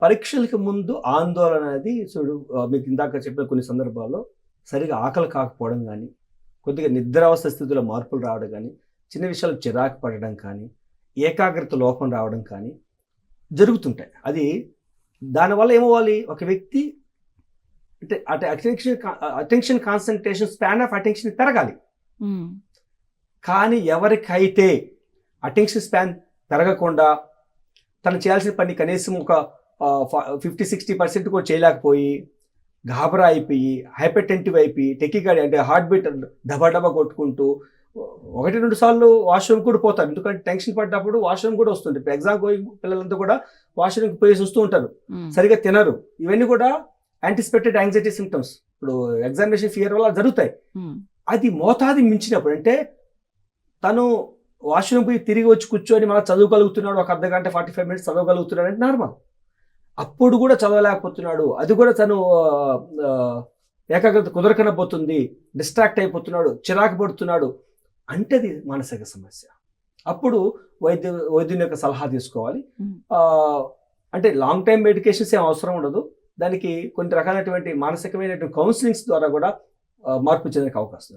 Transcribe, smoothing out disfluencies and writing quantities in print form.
పరీక్షలకు ముందు ఆందోళన అనేది చూడు, మీకు ఇందాక చెప్పిన కొన్ని సందర్భాల్లో సరిగా ఆకలి కాకపోవడం కానీ, కొద్దిగా నిద్రావస్థ స్థితిలో మార్పులు రావడం కానీ, చిన్న విషయాలు చిరాకు పడడం కానీ, ఏకాగ్రత లోపం రావడం కానీ జరుగుతుంటాయి. అది దానివల్ల ఏమవ్వాలి, ఒక వ్యక్తి అంటే attention concentration span of attention పెరగాలి. కానీ ఎవరికైతే అటెన్షన్ స్పాన్ పెరగకుండా తను చేయాల్సిన పని కనీసం ఒక 50-60% కూడా చేయలేకపోయి, గాబరా అయిపోయి, హైపర్టెన్టివ్ అయిపోయి, టెకికార్డియా అంటే హార్ట్ బీట్ డబా కొట్టుకుంటూ 1-2 సార్లు వాష్రూమ్ కూడా పోతారు. ఎందుకంటే టెన్షన్ పడ్డప్పుడు వాష్రూమ్ కూడా వస్తుంది. ఇప్పుడు ఎగ్జామ్ పోయి పిల్లలంతా కూడా వాష్రూమ్కి పోయేసి వస్తూ ఉంటారు, సరిగా తినరు. ఇవన్నీ కూడా యాంటిసిపేటెడ్ యాంగ్జైటీ సిమ్టమ్స్. ఇప్పుడు ఎగ్జామినేషన్ ఫియర్ వల్ల జరుగుతాయి. అది మోతాది మించినప్పుడు, అంటే తను వాష్రూమ్ పోయి తిరిగి వచ్చి కూర్చొని మళ్ళీ చదవగలుగుతున్నాడు, ఒక అర్ధగంట 45 minutes చదవగలుగుతున్నాడు అంటే నార్మల్. అప్పుడు కూడా చదవలేకపోతున్నాడు, అది కూడా తను ఏకాగ్రత కుదరకనపోతుంది, డిస్ట్రాక్ట్ అయిపోతున్నాడు, చిరాకు పడుతున్నాడు అంటే అది మానసిక సమస్య. అప్పుడు వైద్యుని యొక్క సలహా తీసుకోవాలి. అంటే లాంగ్ టైం మెడికేషన్స్ ఏం అవసరం ఉండదు. దానికి కొన్ని రకాలైనటువంటి మానసికమైనటువంటి కౌన్సిలింగ్స్ ద్వారా కూడా మార్పు చెందే అవకాశం.